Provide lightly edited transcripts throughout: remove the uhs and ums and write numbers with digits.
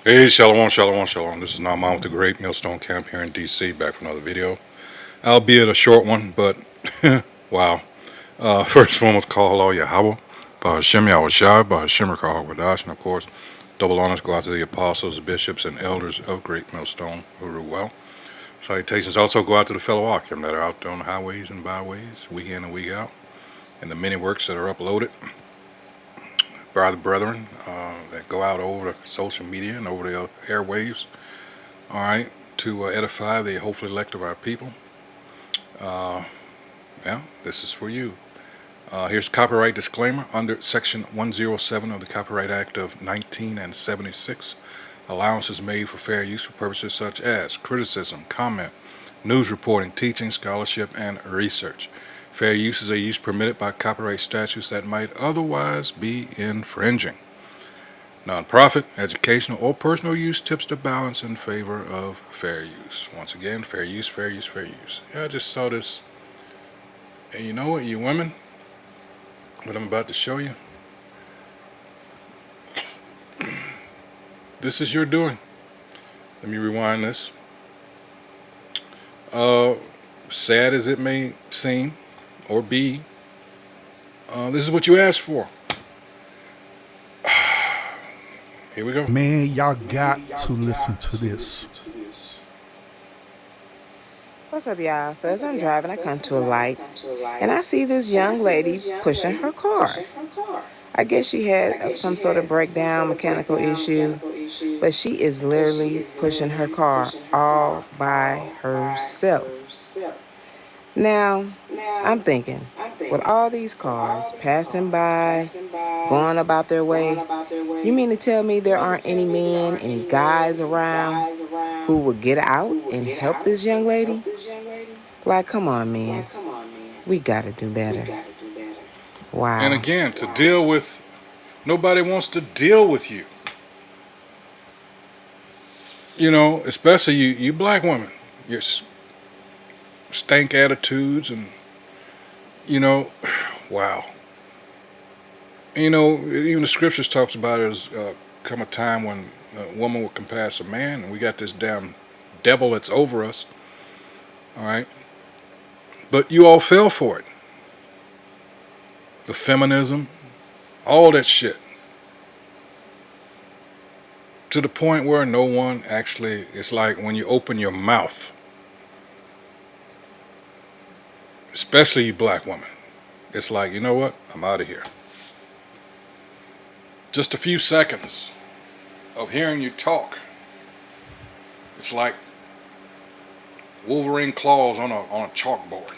Hey, shalom, shalom, shalom. This is Naaman with the Great Millstone Camp here in DC, back for another video. Albeit a short one, but wow. First one was called Hello Yahweh, by Hashem Yahushai, by Hashem Rakah, and of course, double honors go out to the apostles, the bishops, and elders of Great Millstone who rule well. Salutations also go out to the fellow Akim that are out there on the highways and byways, week in and week out, and the many works that are uploaded by the brethren that go out over the social media and over the airwaves, all right, to edify the hopefully elect of our people. Yeah, this is for you. Here's copyright disclaimer under Section 107 of the Copyright Act of 1976. Allowance is made for fair use for purposes such as criticism, comment, news reporting, teaching, scholarship, and research. Fair use is a use permitted by copyright statutes that might otherwise be infringing. Non-profit, educational, or personal use tips the balance in favor of fair use. Once again, fair use, fair use, fair use. Yeah, I just saw this. And you know what, you women, what I'm about to show you, this is your doing. Let me rewind this. Sad as it may seem or be, this is what you asked for. Here we go. Man, y'all got to listen to this. What's up, y'all? So as I'm driving, I come to a light, and I see this young lady pushing her car. I guess she had some sort of breakdown, mechanical issue, but she is literally pushing her car all by herself. Now, I'm thinking, with all these cars passing by, going about their way, you mean to tell me there aren't any men, any guys around who would get out and help this young lady? Like, come on, man. We gotta do better. Wow. And again, to deal with, nobody wants to deal with you. You know, especially you black women. Your stank attitudes and, you know, wow. You know, even the scriptures talks about it as come a time when a woman will compass a man, and we got this damn devil that's over us. All right. But you all fell for it. The feminism, all that shit. To the point where no one actually, it's like when you open your mouth, especially you black women, it's like, you know what? I'm out of here. Just a few seconds of hearing you talk, it's like Wolverine claws on a chalkboard.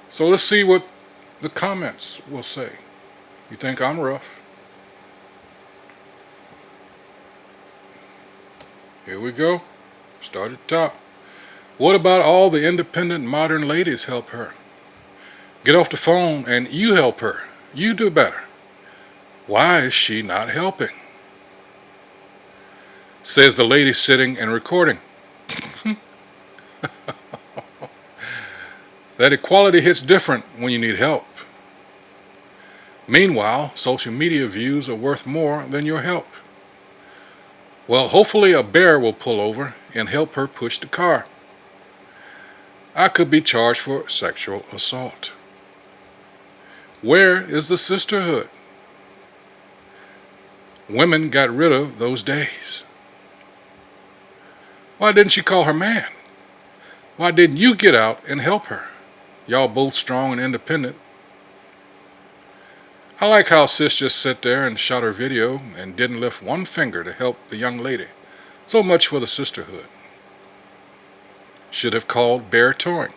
So let's see what the comments will say. You think I'm rough? Here we go. Start at the top. What about all the independent modern ladies help her? Get off the phone and you help her. You do better. Why is she not helping? Says the lady sitting and recording. That equality hits different when you need help. Meanwhile, social media views are worth more than your help. Well, hopefully a bear will pull over and help her push the car. I could be charged for sexual assault. Where is the sisterhood? Women got rid of those days. Why didn't she call her man? Why didn't you get out and help her? Y'all both strong and independent. I like how sis just sat there and shot her video and didn't lift one finger to help the young lady. So much for the sisterhood. Should have called Bear Towing.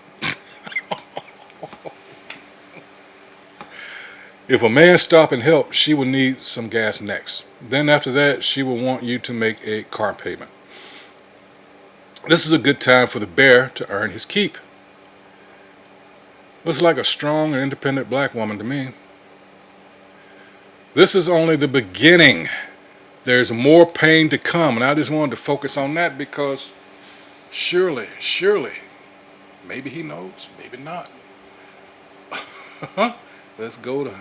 If a man stop and help, she will need some gas next. Then after that, she will want you to make a car payment. This is a good time for the bear to earn his keep. Looks like a strong and independent black woman to me. This is only the beginning. There's more pain to come, and I just wanted to focus on that because surely, maybe he knows, maybe not. Let's go to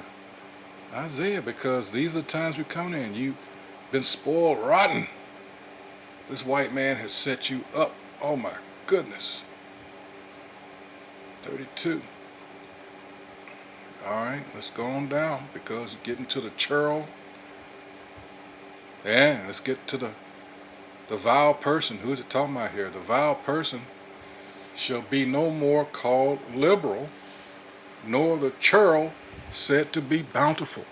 Isaiah, because these are the times we're coming in. You've been spoiled rotten. This white man has set you up. Oh my goodness. 32. Alright, let's go on down, because you're getting to the churl. And let's get to the vile person. Who is it talking about here? The vile person shall be no more called liberal, nor the churl said to be bountiful.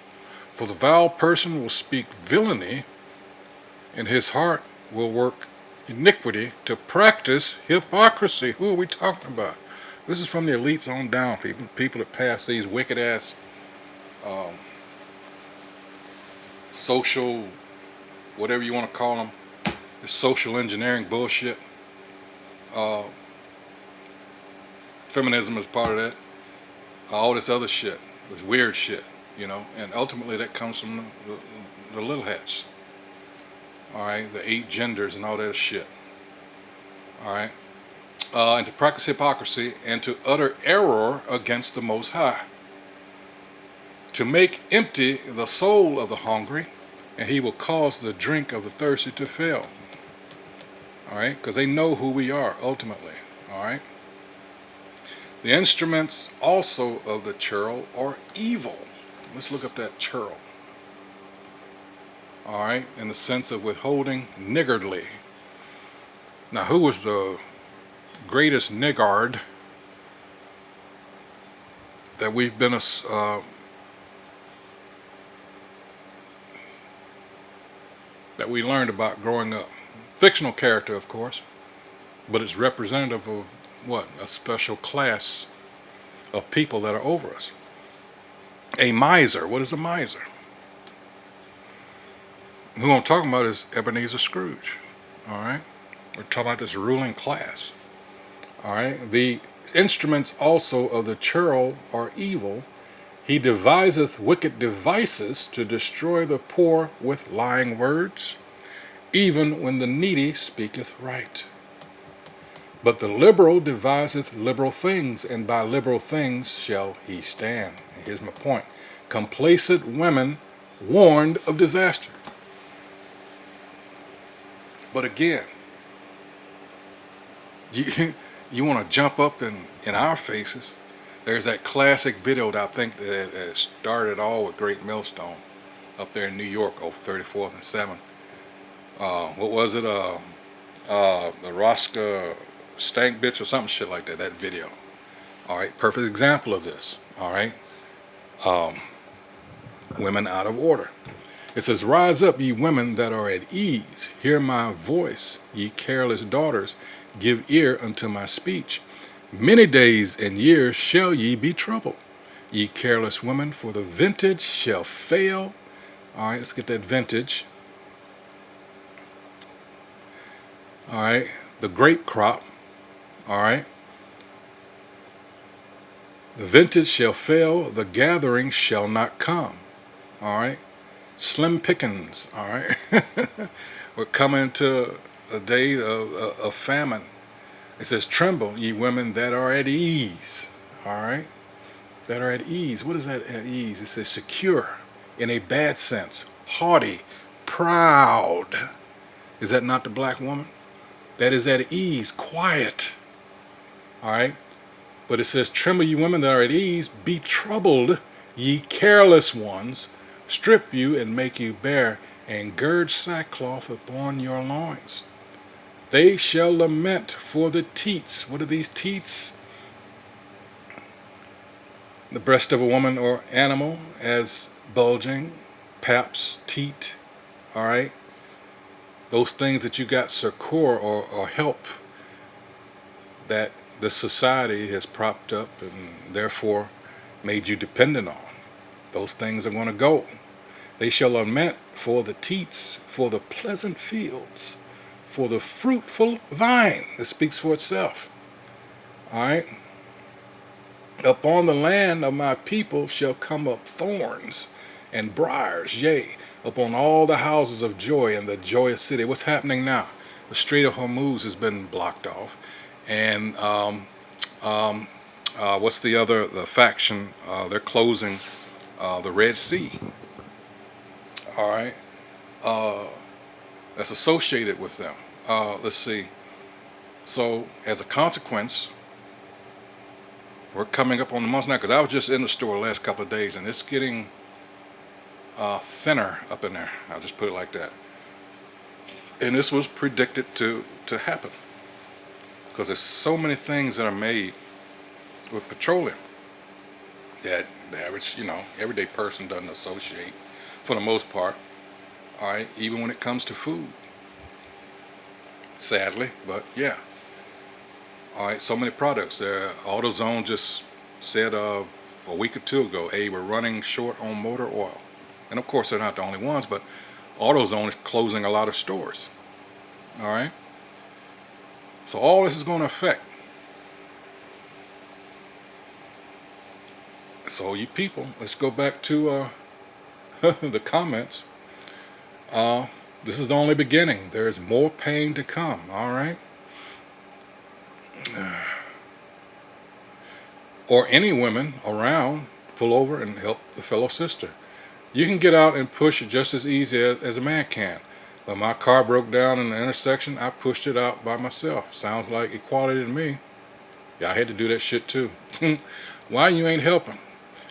For the vile person will speak villainy, and his heart will work iniquity to practice hypocrisy. Who are we talking about? This is from the elites on down, people that pass these wicked ass social, whatever you want to call them, this social engineering bullshit. Feminism is part of that. All this other shit, this weird shit, and ultimately that comes from the little hats. Alright, the 8 genders and all that shit. Alright, and to practice hypocrisy and to utter error against the Most High. To make empty the soul of the hungry, and he will cause the drink of the thirsty to fail. Alright, because they know who we are ultimately. Alright. The instruments also of the churl are evil. Let's look up that churl. Alright, in the sense of withholding niggardly. Now, who was the greatest niggard that we've been that we learned about growing up? Fictional character, of course, but it's representative of what? A special class of people that are over us. A miser. What is a miser? Who I'm talking about is Ebenezer Scrooge. Alright? We're talking about this ruling class. Alright? The instruments also of the churl are evil. He deviseth wicked devices to destroy the poor with lying words, even when the needy speaketh right. But the liberal deviseth liberal things, and by liberal things shall he stand. And here's my point. Complacent women warned of disaster. But again, you want to jump up in our faces. There's that classic video that I think that started all with Great Millstone up there in New York over 34th and 7th. What was it? The Rosca Stank Bitch or something shit like that, that video. Alright, perfect example of this. Alright. Women out of order. It says, rise up, ye women that are at ease. Hear my voice, ye careless daughters. Give ear unto my speech. Many days and years shall ye be troubled, ye careless women, for the vintage shall fail. Alright, let's get that vintage. Alright, the grape crop. Alright. The vintage shall fail, the gathering shall not come. Alright. Slim pickings. Alright. We're coming to a day of famine. It says, tremble, ye women that are at ease. Alright. That are at ease. What is that at ease? It says secure in a bad sense. Haughty. Proud. Is that not the black woman? That is at ease. Quiet. Alright. But it says, tremble, ye women that are at ease. Be troubled, ye careless ones. Strip you and make you bare, and gird sackcloth upon your loins. They shall lament for the teats. What are these teats? The breast of a woman or animal as bulging, paps, teat. Alright? Those things that you got succor or help that the society has propped up and therefore made you dependent on. Those things are going to go. They shall lament for the teats, for the pleasant fields, for the fruitful vine. This speaks for itself. Alright? Upon the land of my people shall come up thorns and briars, yea, upon all the houses of joy in the joyous city. What's happening now? The Strait of Hormuz has been blocked off, and What's the faction? They're closing the Red Sea. All right. That's associated with them. Let's see. So as a consequence, we're coming up on the months now, because I was just in the store the last couple of days, and it's getting thinner up in there. I'll just put it like that. And this was predicted to happen, because there's so many things that are made with petroleum that the average, everyday person doesn't associate for the most part. All right, even when it comes to food, sadly, but yeah. All right, so many products. AutoZone just said a week or two ago, hey, we're running short on motor oil. And of course, they're not the only ones, but AutoZone is closing a lot of stores. All right. So all this is going to affect. So you people, let's go back to the comments. This is the only beginning. There is more pain to come. All right. Or any women around, pull over and help the fellow sister. You can get out and push it just as easy as a man can. When my car broke down in the intersection, I pushed it out by myself. Sounds like equality to me. Yeah, I had to do that shit too. Why you ain't helping?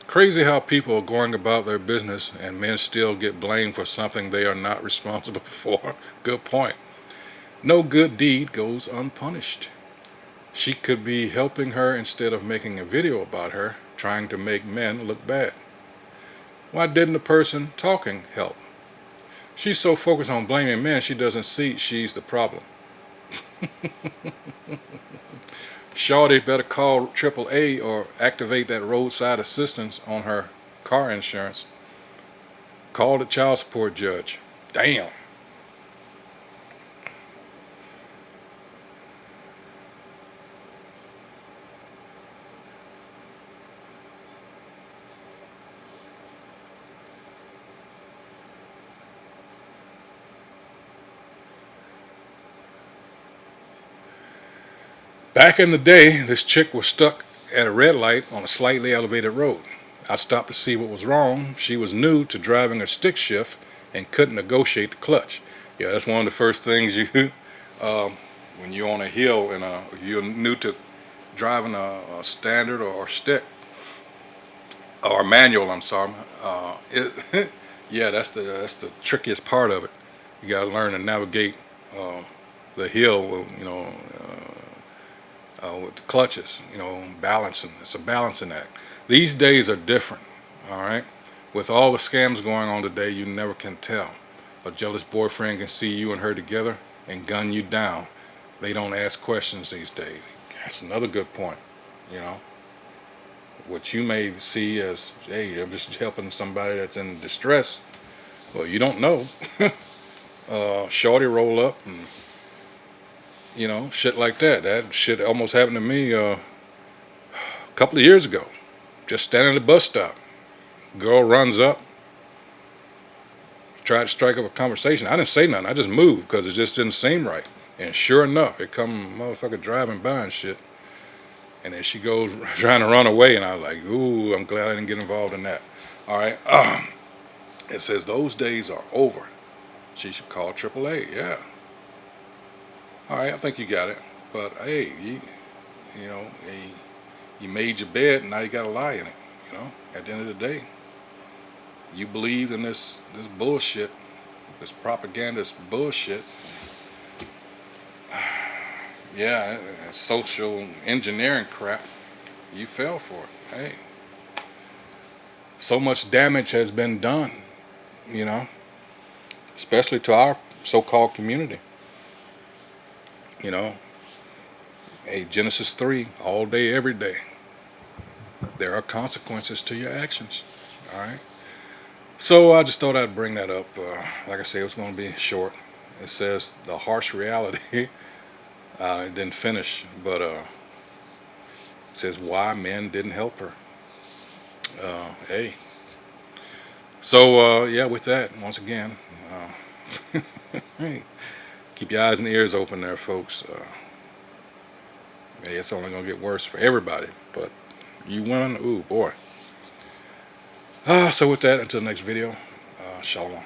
Crazy how people are going about their business and men still get blamed for something they are not responsible for. Good point. No good deed goes unpunished. She could be helping her instead of making a video about her, trying to make men look bad. Why didn't the person talking help? She's so focused on blaming men, she doesn't see she's the problem. Shawty better call AAA or activate that roadside assistance on her car insurance. Call the child support judge. Damn. Back in the day, this chick was stuck at a red light on a slightly elevated road. I stopped to see what was wrong. She was new to driving a stick shift and couldn't negotiate the clutch. Yeah, that's one of the first things you, when you're on a hill and you're new to driving a standard or stick, or manual, I'm sorry. Yeah, that's the trickiest part of it. You got to learn to navigate the hill, with the clutches, balancing. It's a balancing act. These days are different, all right? With all the scams going on today, you never can tell. A jealous boyfriend can see you and her together and gun you down. They don't ask questions these days. That's another good point, What you may see as, hey, I'm just helping somebody that's in distress. Well, you don't know. Shorty roll up and shit like that. That shit almost happened to me a couple of years ago. Just standing at the bus stop. Girl runs up, tried to strike up a conversation. I didn't say nothing. I just moved because it just didn't seem right. And sure enough, it come motherfucker driving by and shit. And then she goes trying to run away, and I was like, ooh, I'm glad I didn't get involved in that. All right. It says those days are over. She should call AAA. Yeah. All right, I think you got it. But hey, you made your bed, and now you got to lie in it. At the end of the day, you believed in this bullshit, this propagandist bullshit. Yeah, social engineering crap. You fell for it. Hey, so much damage has been done, especially to our so-called community. Hey, Genesis 3, all day, every day. There are consequences to your actions. All right. So I just thought I'd bring that up. Like I say, it was going to be short. It says the harsh reality. It didn't finish, but it says why men didn't help her. Hey. So yeah, with that, once again, hey, keep your eyes and ears open there, folks. Hey, it's only going to get worse for everybody, but You women, ooh boy. So with that, until the next video, shalom.